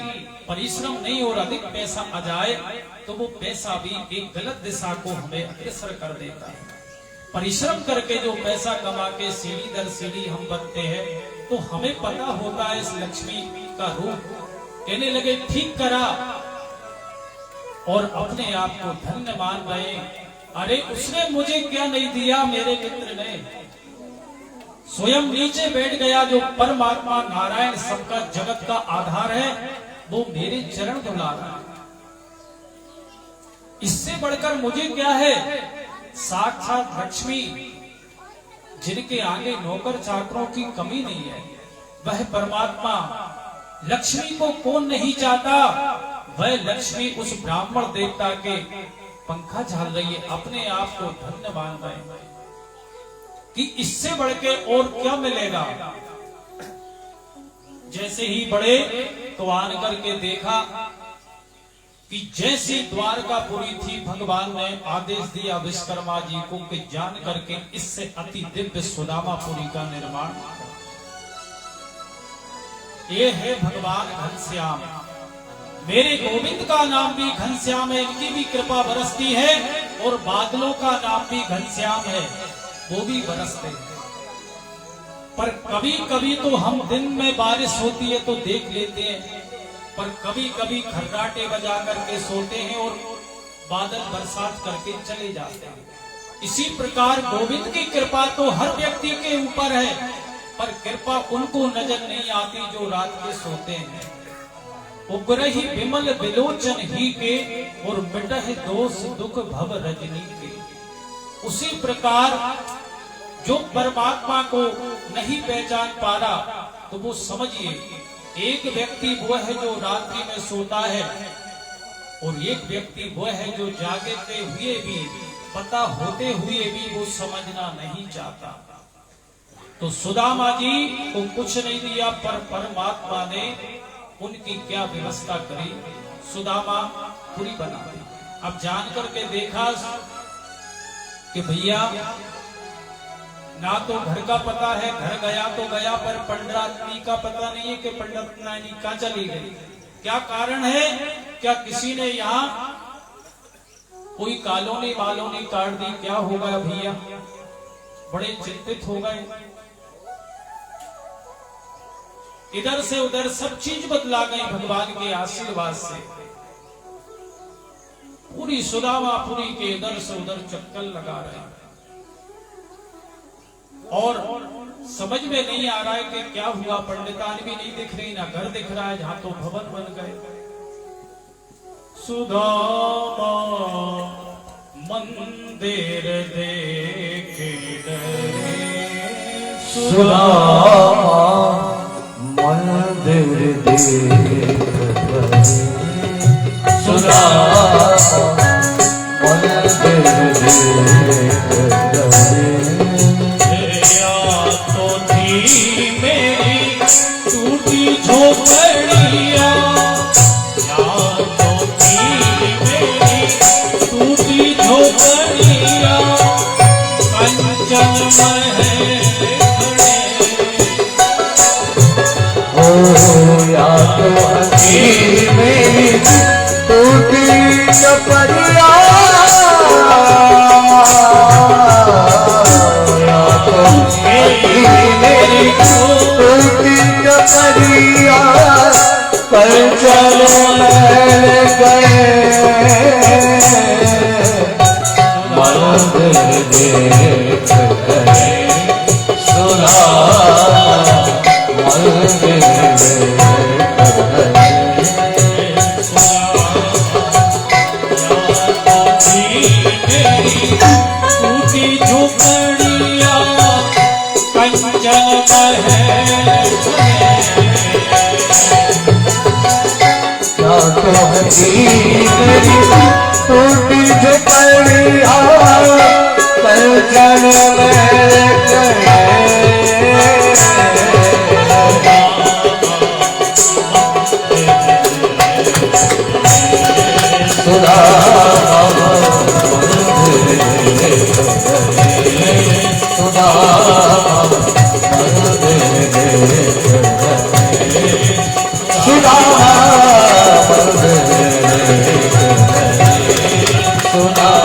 परिश्रम नहीं और अधिक पैसा आ जाए तो वो पैसा भी एक गलत दिशा को हमें अग्रसर कर देता है। परिश्रम करके जो पैसा कमा के सीढ़ी दर सीढ़ी हम बनते हैं, तो हमें पता होता है इस लक्ष्मी का रूप। कहने लगे ठीक करा और अपने आप को धन्य मान रहे। अरे उसने मुझे क्या नहीं दिया, मेरे मित्र ने स्वयं नीचे बैठ गया। जो परमात्मा नारायण सबका जगत का आधार है, वो मेरे चरण धुला रहा है। इससे बढ़कर मुझे क्या है? साक्षात लक्ष्मी जिनके आगे नौकर चाकरों की कमी नहीं है, वह परमात्मा लक्ष्मी को कौन नहीं चाहता? वह लक्ष्मी उस ब्राह्मण देवता के पंखा झाल रही है, अपने आप को धन्य मान रहे कि इससे बढ़ के और क्या मिलेगा। जैसे ही बढ़े तो आन करके देखा कि जैसी द्वारकापुरी थी, भगवान ने आदेश दिया विश्वकर्मा जी को कि जान करके इससे अति दिव्य सुदामापुरी का निर्माण। ये है भगवान घनश्याम। मेरे गोविंद का नाम भी घनश्याम है, इनकी भी कृपा बरसती है। और बादलों का नाम भी घनश्याम है, वो भी बरसते हैं। पर कभी कभी तो हम दिन में बारिश होती है तो देख लेते हैं, पर कभी कभी खर्राटे बजा करके सोते हैं और बादल बरसात करके चले जाते हैं। इसी प्रकार गोविंद की कृपा तो हर व्यक्ति के ऊपर है, पर कृपा उनको नजर नहीं आती जो रात के सोते हैं। उग्र ही विमल विलोचन ही के, और मिटह दोष दुख भव रजनी के। उसी प्रकार जो परमात्मा को नहीं पहचान पा रहा, तो वो समझिए एक व्यक्ति वो है जो रात्रि में सोता है, और एक व्यक्ति वो है जो जागते हुए भी, पता होते हुए भी वो समझना नहीं चाहता। तो सुदामा जी को कुछ नहीं दिया, पर परमात्मा ने उनकी क्या व्यवस्था करी, सुदामा पूरी बना दी। अब जान करके देखा कि भैया ना तो घर का पता है, घर गया तो गया, पर पंडितानी का पता नहीं है कि पंडितानी कहाँ चली गई। क्या कारण है? क्या किसी ने यहाँ कोई कॉलोनी वालोनी काट दी? क्या हो गया भैया? बड़े चिंतित हो गए। इधर से उधर सब चीज बदला गई भगवान के आशीर्वाद से। पूरी सुदामापुरी के इधर से उधर चक्कर लगा रहे हैं, और समझ में नहीं आ रहा है कि क्या हुआ। पंडितान भी नहीं दिख रही, ना घर दिख रहा है, जहां तो भवन बन गए। सुदामा मंदिर देखे डरे, सुदामा मंदिर देख डरे, सुदामा मंदिर देख डरे। मेरी टूटी झोपड़िया, तो थी मेरी टूटी झोपड़िया, कंचन महल खड़े। ओ याद थी मेरी टूटी झोपड़िया, परिया कंचन महल गए, मंदिर देख गए, सुदामा मंदिर देख गए। टूटी झोपड़िया कंचन महल, तो हसी मेरी टूटी झोपड़िया कंचन महल गए, सुदामा मंदिर देख गए, सुदामा मंदिर देख गए, सुदामा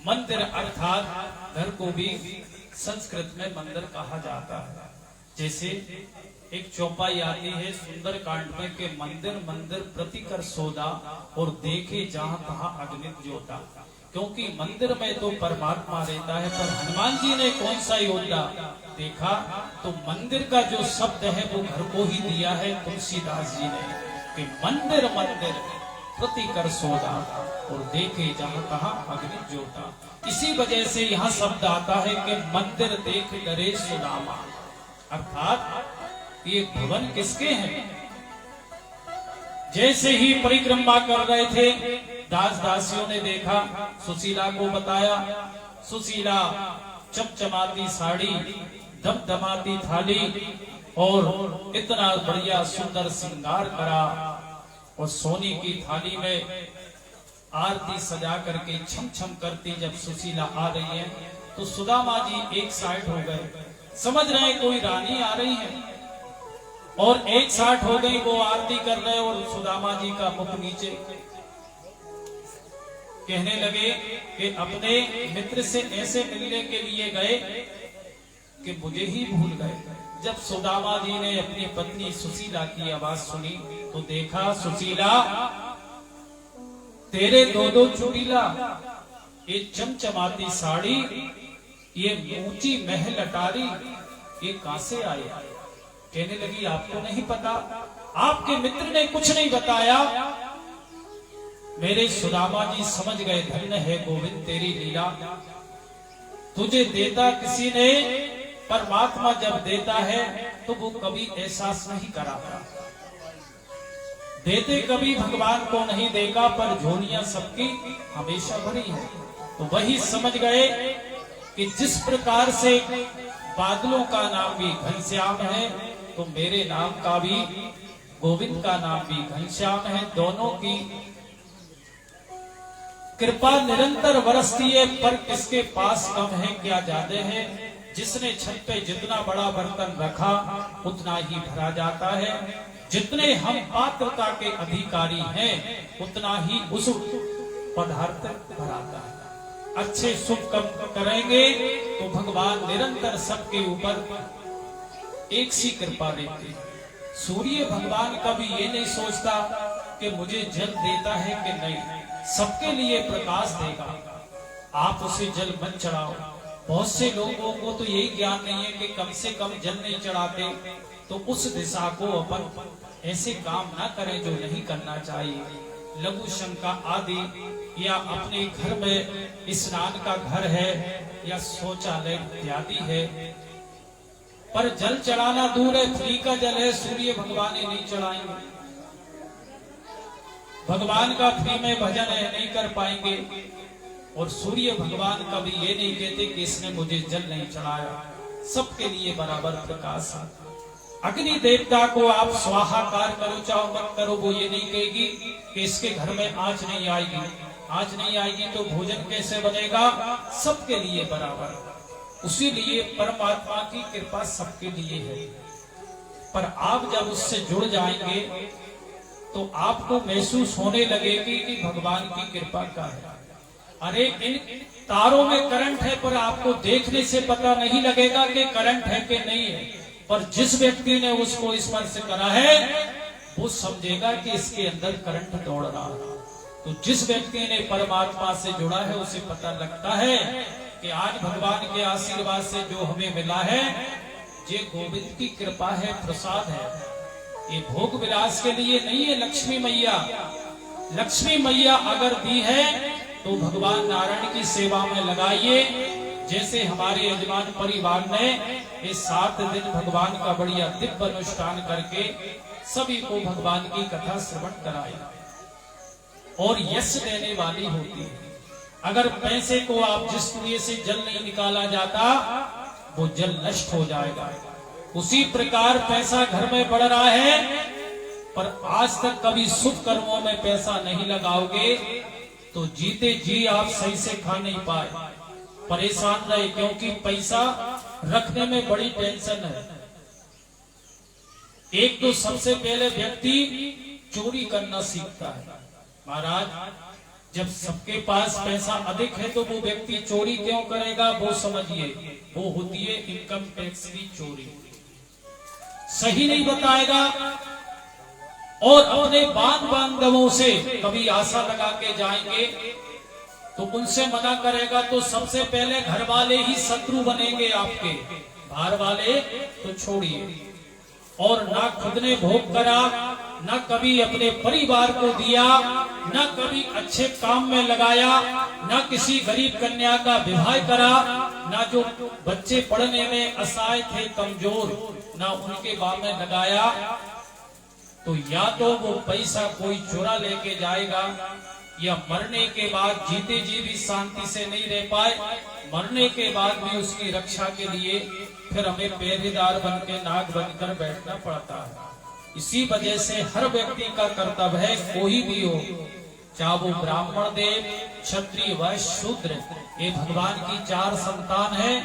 मंदिर अर्थात घर को भी संस्कृत में मंदिर कहा जाता है। जैसे एक चौपाई आती है सुंदर कांड में के मंदिर मंदिर प्रतिकर सोदा, और देखे जहां तहां अग्नित ज्योता। क्योंकि मंदिर में तो परमात्मा रहता है, पर हनुमान जी ने कौन सा योद्धा देखा, तो मंदिर का जो शब्द है वो घर को ही दिया है तुलसीदास जी ने, कि मंदिर मंदिर प्रतिकर सोदा, और देखे जहां तहां अग्नि ज्योता। इसी वजह से यहाँ शब्द आता है कि मंदिर देख डरे सुदामा, अर्थात ये भवन किसके हैं। जैसे ही परिक्रमा कर रहे थे, दास दासियों ने देखा, सुशीला को बताया। सुशीला चमचमाती साड़ी, दमदमाती थाली, और इतना बढ़िया सुंदर श्रृंगार करा, और सोने की थाली में आरती सजा करके छम छम करती जब सुशीला आ रही है, तो सुदामा जी एक साइड हो गए, समझ रहे कोई रानी आ रही है, और एक साइड हो गई, वो आरती कर रहे, और सुदामा जी का मुख नीचे। कहने लगे कि अपने मित्र से ऐसे मिलने के लिए गए कि मुझे ही भूल गए। जब सुदामा जी ने अपनी पत्नी सुशीला की आवाज सुनी तो देखा, सुशीला तेरे दो दो चुड़ीला, ये चमचमाती साड़ी, ये ऊंची महल अटारी, ये कहां से आए? कहने लगी आपको नहीं पता, आपके मित्र ने कुछ नहीं बताया। मेरे सुदामा जी समझ गए, धन्य है गोविंद तेरी लीला, तुझे देता किसी ने, परमात्मा जब देता है तो वो कभी एहसास नहीं कराता। देते कभी भगवान को नहीं देगा, पर झोलियां सबकी हमेशा भरी है। तो वही समझ गए कि जिस प्रकार से बादलों का नाम भी घनश्याम है, तो मेरे नाम का भी, गोविंद का नाम भी घनश्याम है। दोनों की कृपा निरंतर बरसती है, पर किसके पास कम है क्या ज्यादा है? जिसने छत पे जितना बड़ा बर्तन रखा उतना ही भरा जाता है। जितने हम पात्रता के अधिकारी हैं उतना ही उस पदार्थ भराता है। अच्छे शुभ कर्म करेंगे तो भगवान निरंतर सबके ऊपर एक सी कृपा देते। सूर्य भगवान कभी ये नहीं सोचता कि मुझे जल देता है कि नहीं, सबके लिए प्रकाश देगा। आप उसे जल मत चढ़ाओ। बहुत से लोगों को तो यही ज्ञान नहीं है कि कम से कम जल नहीं चढ़ाते, तो उस दिशा को अपन ऐसे काम ना करें जो नहीं करना चाहिए। लघु शंका आदि, या अपने घर में स्नान का घर है या शौचालय इत्यादि है, पर जल चढ़ाना दूर है, फ्री का जल है, सूर्य भगवान ही नहीं चढ़ाएंगे। भगवान का फ्री में भजन है, नहीं कर पाएंगे। और सूर्य भगवान कभी ये नहीं कहते कि इसने मुझे जल नहीं चढ़ाया, सबके लिए बराबर प्रकाश है। अग्नि देवता को आप स्वाहाकार करो चाहो मत करो, वो ये नहीं कहेगी कि इसके घर में आँच नहीं आएगी, आँच नहीं आएगी तो भोजन कैसे बनेगा, सबके लिए बराबर। उसी लिए परमात्मा की कृपा सबके लिए है। पर आप जब उससे जुड़ जाएंगे तो आपको महसूस होने लगेगी कि भगवान की कृपा का है। अरे इन तारों में करंट है, पर आपको देखने से पता नहीं लगेगा कि करंट है कि नहीं है, पर जिस व्यक्ति ने उसको स्पर्श करा है वो समझेगा कि इसके अंदर करंट दौड़ रहा है। तो जिस व्यक्ति ने परमात्मा से जुड़ा है उसे पता लगता है कि आज भगवान के आशीर्वाद से जो हमें मिला है ये गोविंद की कृपा है, प्रसाद है। ये भोग विलास के लिए नहीं है। लक्ष्मी मैया, लक्ष्मी मैया अगर दी है तो भगवान नारायण की सेवा में लगाइए। जैसे हमारे यजमान परिवार ने ये 7 दिन भगवान का बढ़िया दिव्य अनुष्ठान करके सभी को भगवान की कथा श्रवण कराई और यश देने वाली होती है। अगर पैसे को आप जिस कुएं से जल नहीं निकाला जाता वो जल नष्ट हो जाएगा। उसी प्रकार पैसा घर में बढ़ रहा है, पर आज तक कभी शुभ कर्मों में पैसा नहीं लगाओगे तो जीते जी आप सही से खा नहीं पाए, परेशान रहे, क्योंकि पैसा रखने में बड़ी टेंशन है। एक तो सबसे पहले व्यक्ति चोरी करना सीखता है। महाराज, जब सबके पास पैसा अधिक है तो वो व्यक्ति चोरी क्यों करेगा, वो समझिए, वो होती है इनकम टैक्स की चोरी। सही नहीं बताएगा और अपने बांधवों से कभी आशा लगा के जाएंगे तो उनसे मना करेगा, तो सबसे पहले घर वाले ही शत्रु बनेंगे आपके, बाहर वाले तो छोड़िए। और ना खुद ने भोग करा, ना कभी अपने परिवार को दिया, ना कभी अच्छे काम में लगाया, ना किसी गरीब कन्या का विवाह करा, ना जो बच्चे पढ़ने में असहाय थे, कमजोर, ना उनके बाप में लगाया, तो या तो वो पैसा कोई चुरा लेके जाएगा या मरने के बाद जीते जी भी शांति से नहीं रह पाए, मरने के बाद भी उसकी रक्षा के लिए फिर हमें पहरेदार बन के नाग बनकर बैठना पड़ता है। इसी वजह से हर व्यक्ति का कर्तव्य है, कोई भी हो, चाहे वो ब्राह्मण देव, क्षत्रिय, वैश्य, शूद्र, ये भगवान की 4 संतान है।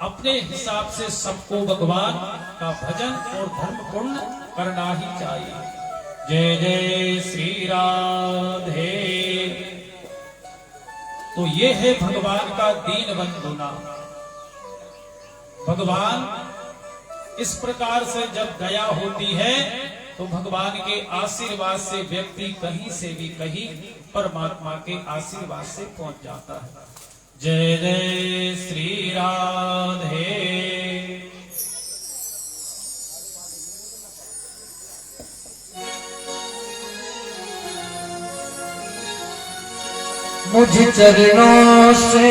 अपने हिसाब से सबको भगवान का भजन और धर्म पूर्ण करना ही चाहिए। जय जय श्री राधे। तो ये है भगवान का दीन बंधु नाम। भगवान इस प्रकार से जब दया होती है तो भगवान के आशीर्वाद से व्यक्ति कहीं से भी कहीं परमात्मा के आशीर्वाद से पहुंच जाता है। जय जय श्री राधे। मुझ चरणों से